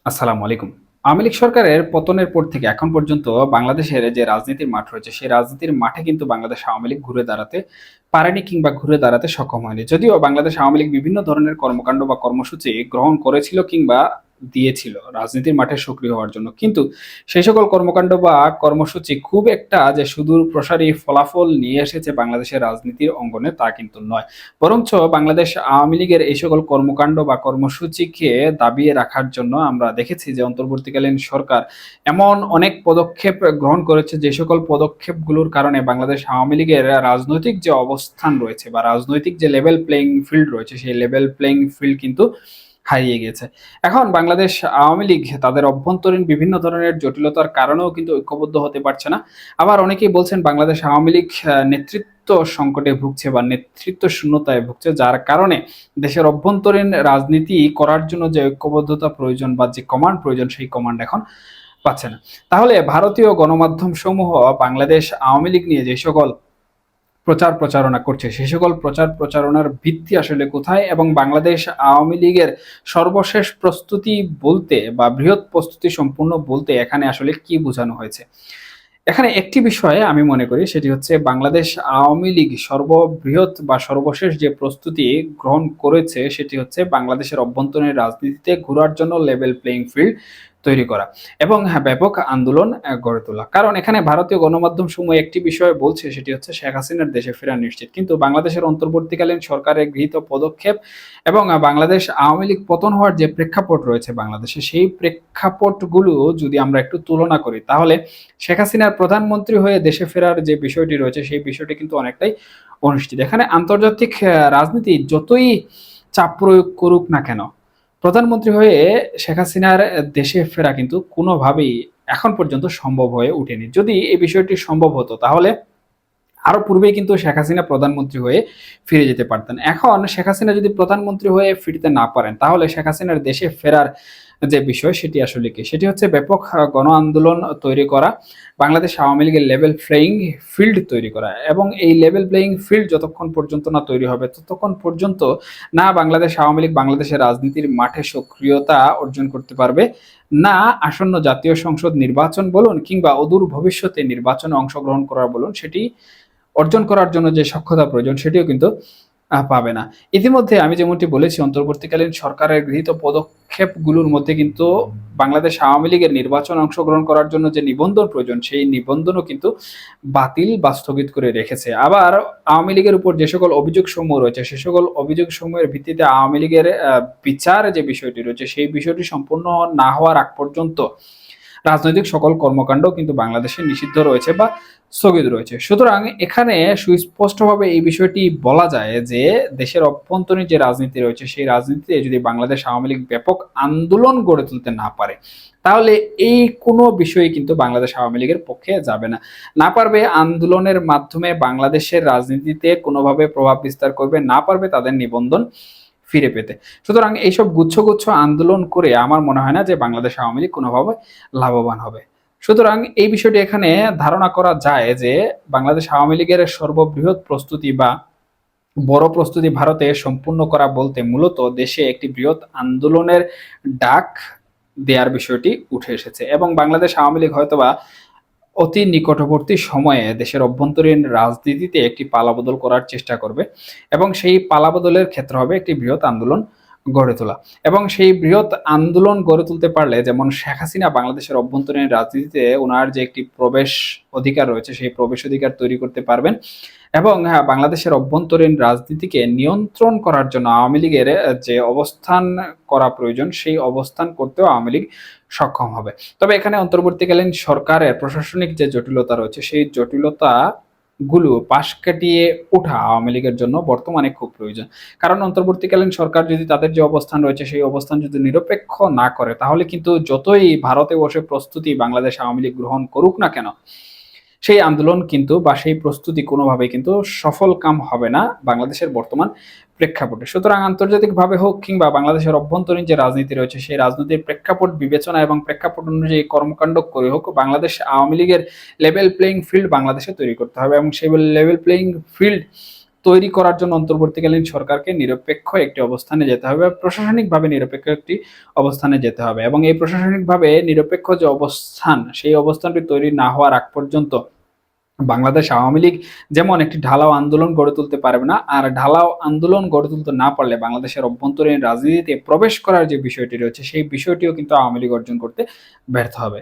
আসসালামু আলাইকুম। আওয়ামী লীগ সরকারের পতনের পর থেকে এখন পর্যন্ত বাংলাদেশের যে রাজনীতির মাঠ রয়েছে, সেই রাজনীতির মাঠে কিন্তু বাংলাদেশ আওয়ামী লীগ ঘুরে দাঁড়াতে পারেনি কিংবা ঘুরে দাঁড়াতে সক্ষম হয়নি। যদিও বাংলাদেশ আওয়ামী লীগ বিভিন্ন ধরনের কর্মকাণ্ড বা কর্মসূচি গ্রহণ করেছিল কিংবা দিয়েছিল রাজনীতির মাঠে সক্রিয় হওয়ার জন্য। কিন্তু সেই সকল কর্মকাণ্ড বা কর্মসূচি খুব একটা যে সুদূর প্রসারী ফলাফল নিয়ে এসেছে বাংলাদেশের রাজনীতির অঙ্গনে তা কিন্তু নয়। বরঞ্চ বাংলাদেশ আওয়ামী লীগের এই সকল কর্মকাণ্ড বা কর্মসূচিকে দাবিয়ে রাখার জন্য আমরা দেখেছি যে অন্তর্বর্তীকালীন সরকার এমন অনেক পদক্ষেপ গ্রহণ করেছে যে সকল পদক্ষেপগুলোর কারণে বাংলাদেশ আওয়ামী লীগের রাজনৈতিক যে অবস্থান রয়েছে বা রাজনৈতিক যে লেভেল প্লেইং ফিল্ড রয়েছে সেই লেভেল প্লেইং ফিল্ড কিন্তু হারিয়ে গেছে। এখন বাংলাদেশ আওয়ামী লীগ তাদের অভ্যন্তরীণ বিভিন্ন ধরনের জটিলতার কারণেও কিন্তু ঐক্যবদ্ধ হতে পারছে না। আবার অনেকেই বলছেন বাংলাদেশ আওয়ামী লীগ নেতৃত্ব সংকটে ভুগছে বা নেতৃত্ব শূন্যতায় ভুগছে, যার কারণে দেশের অভ্যন্তরীণ রাজনীতি করার জন্য যে ঐক্যবদ্ধতা প্রয়োজন বা যে কমান্ড প্রয়োজন সেই কমান্ড এখন পাচ্ছে না। তাহলে ভারতীয় গণমাধ্যম সমূহ বাংলাদেশ আওয়ামী লীগ নিয়ে যে সকল প্রচার প্রচারণা করছে সে সকল প্রচার প্রচারণার ভিত্তি আসলে কোথায়, এবং বাংলাদেশ আওয়ামী লীগের সর্বশেষ প্রস্তুতি বলতে বা বৃহৎ প্রস্তুতি সম্পূর্ণ বলতে এখানে আসলে কি বোঝানো হয়েছে। এখানে একটি বিষয়ে আমি মনে করি সেটি হচ্ছে বাংলাদেশ আওয়ামী লীগ সর্ববৃহৎ বা সর্বশেষ যে প্রস্তুতি গ্রহণ করেছে সেটি হচ্ছে বাংলাদেশের অভ্যন্তরীণ রাজনীতিতে ঘোরার জন্য লেভেল প্লেইং ফিল্ড তৈরি করা এবং ব্যাপক আন্দোলন গড়ে তোলা। কারণ এখানে ভারতীয় গণমাধ্যম সমূহ একটি বিষয় বলছে সেটি হচ্ছে শেখ হাসিনার দেশে ফেরা নিশ্চিত, কিন্তু বাংলাদেশের অন্তর্বর্তীকালীন সরকারের গৃহীত পদক্ষেপ এবং বাংলাদেশ আওয়ামী লীগ পতন হওয়ার যে প্রেক্ষাপট রয়েছে বাংলাদেশে সেই প্রেক্ষাপটগুলো যদি আমরা একটু তুলনা করি তাহলে শেখ হাসিনার প্রধানমন্ত্রী হয়ে দেশে ফেরার যে বিষয়টি রয়েছে সেই বিষয়টি কিন্তু অনেকটাই অনিশ্চিত। এখানে আন্তর্জাতিক রাজনীতি যতই চাপ প্রয়োগ করুক না কেন, প্রধানমন্ত্রী হয়ে শেখ হাসিনার দেশে ফেরা কিন্তু কোনোভাবেই এখন পর্যন্ত সম্ভব হয়ে ওঠেনি। যদি এই বিষয়টি সম্ভব হতো তাহলে আরো পূর্বেই কিন্তু শেখ হাসিনা প্রধানমন্ত্রী হয়ে ফিরে যেতে পারতেন। এখন শেখ হাসিনা যদি প্রধানমন্ত্রী হয়ে ফিরতে না পারেন তাহলে শেখ হাসিনার দেশে ফেরার যে বিষয় সেটি আসলে কি, সেটি হচ্ছে ব্যাপক গণ আন্দোলন তৈরি করা, বাংলাদেশ আওয়ামী লীগের লেভেল প্লেইং ফিল্ড তৈরি করা। এবং এই লেভেল প্লেইং ফিল্ড যতক্ষণ পর্যন্ত না তৈরি হবে ততক্ষণ পর্যন্ত না বাংলাদেশ আওয়ামী লীগ বাংলাদেশের রাজনীতির মাঠে সক্রিয়তা অর্জন করতে পারবে, না আসন্ন জাতীয় সংসদ নির্বাচন বলুন কিংবা অদূর ভবিষ্যতে নির্বাচনে অংশগ্রহণ করা বলুন সেটি অর্জন করার জন্য যে সক্ষতা প্রয়োজন সেটিও কিন্তু পাবে না। ইতিমধ্যে আমি যেমনটি বলেছি অন্তর্বর্তীকালীন সরকারের গৃহীত পদক্ষেপগুলোর মধ্যে কিন্তু বাংলাদেশ আওয়ামী লীগের নির্বাচন অংশগ্রহণ করার জন্য যে নিবন্ধন প্রয়োজন সেই নিবন্ধনও কিন্তু বাতিল বা স্থগিত করে রেখেছে। আবার আওয়ামী লীগের উপর যে সকল অভিযোগ সমূহ রয়েছে সে সকল অভিযোগ সমূহের ভিত্তিতে আওয়ামী লীগের বিচার যে বিষয়টি রয়েছে সেই বিষয়টি সম্পূর্ণ না হওয়ার আগ পর্যন্ত রাজনৈতিক সকল কর্মকাণ্ড কিন্তু বাংলাদেশে নিষিদ্ধ রয়েছে বা স্থগিত রয়েছে। সুতরাং এখানে সুস্পষ্টভাবে এই বিষয়টি বলা যায় যে দেশের অভ্যন্তরীণ যে রাজনীতি রয়েছে সেই রাজনীতিতে যদি বাংলাদেশ আওয়ামী লীগ ব্যাপক আন্দোলন গড়ে তুলতে না পারে তাহলে এই কোনো বিষয়ে কিন্তু বাংলাদেশ আওয়ামী লীগের পক্ষে যাবে না। না পারবে আন্দোলনের মাধ্যমে বাংলাদেশের রাজনীতিতে কোনোভাবে প্রভাব বিস্তার করবে, না পারবে তাদের নিবন্ধন ফিরে পেতে। সুতরাং এইসব গুচ্ছ গুচ্ছ আন্দোলন করে আমার মনে হয় না যে বাংলাদেশ আওয়ামী লীগ কোনোভাবে লাভবান হবে। সুতরাং এই বিষয়টি এখানে ধারণা করা যায় যে বাংলাদেশ আওয়ামী লীগের সর্ববৃহৎ প্রস্তুতি বা বড় প্রস্তুতি ভারতে সম্পূর্ণ করা বলতে মূলত দেশে একটি বৃহৎ আন্দোলনের ডাক দেওয়ার বিষয়টি উঠে এসেছে, এবং বাংলাদেশ আওয়ামী লীগ হয়তোবা অতি নিকটবর্তী সময়ে দেশের অভ্যন্তরীণ রাজনীতিতে একটি পালাবদল করার চেষ্টা করবে, এবং সেই পালাবদলের ক্ষেত্র হবে একটি বৃহৎ আন্দোলন গড়ে তোলা। এবং সেই বৃহৎ আন্দোলন গড়ে তুলতে পারলে যেমন শেখ হাসিনা বাংলাদেশের অভ্যন্তরীণ রাজনীতিতে ওনার যে একটি প্রবেশ অধিকার রয়েছে সেই প্রবেশ অধিকার তৈরি করতে পারবেন, এবং হ্যাঁ বাংলাদেশের অভ্যন্তরীণ রাজনীতিকে নিয়ন্ত্রণ করার জন্য আওয়ামী লীগের যে অবস্থান করা প্রয়োজন সেই অবস্থান করতেও আওয়ামী লীগ সক্ষম হবে। তবে এখানে অন্তর্বর্তীকালীন সরকারের প্রশাসনিক যে জটিলতা রয়েছে সেই জটিলতা গুলো পাশ কাটিয়ে ওঠা আওয়ামী লীগের জন্য বর্তমানে খুব প্রয়োজন। কারণ অন্তর্বর্তীকালীন সরকার যদি তাদের যে অবস্থান রয়েছে সেই অবস্থান যদি নিরপেক্ষ না করে তাহলে কিন্তু যতই ভারতে বসে প্রস্তুতি বাংলাদেশ আওয়ামী লীগ গ্রহণ করুক না কেন সেই আন্দোলন কিন্তু বা সেই প্রস্তুতি কোনোভাবেই কিন্তু সফল কাম হবে না বাংলাদেশের বর্তমান প্রেক্ষাপটে। সুতরাং আন্তর্জাতিকভাবে হোক কিংবা বাংলাদেশের অভ্যন্তরীণ যে রাজনীতি রয়েছে সেই রাজনীতির প্রেক্ষাপট বিবেচনা এবং প্রেক্ষাপট অনুযায়ী কর্মকাণ্ড করে হোক বাংলাদেশ আওয়ামী লীগের লেভেল প্লেইং ফিল্ড বাংলাদেশে তৈরি করতে হবে, এবং সেই লেভেল প্লেইং ফিল্ড তৈরি করার জন্য অন্তর্বর্তীকালীন সরকারকে নিরপেক্ষ একটি অবস্থানে যেতে হবে, প্রশাসনিকভাবে নিরপেক্ষ একটি অবস্থানে যেতে হবে, এবং এই প্রশাসনিকভাবে নিরপেক্ষ যে অবস্থান, সেই অবস্থানটি তৈরি না হওয়ার আগ পর্যন্ত বাংলাদেশ আওয়ামী লীগ যেমন একটি ঢালাও আন্দোলন গড়ে তুলতে পারবে না, আর ঢালাও আন্দোলন গড়ে তুলতে না পারলে বাংলাদেশের অভ্যন্তরীণ রাজনীতিতে প্রবেশ করার যে বিষয়টি রয়েছে সেই বিষয়টিও কিন্তু আওয়ামী লীগ অর্জন করতে ব্যর্থ হবে।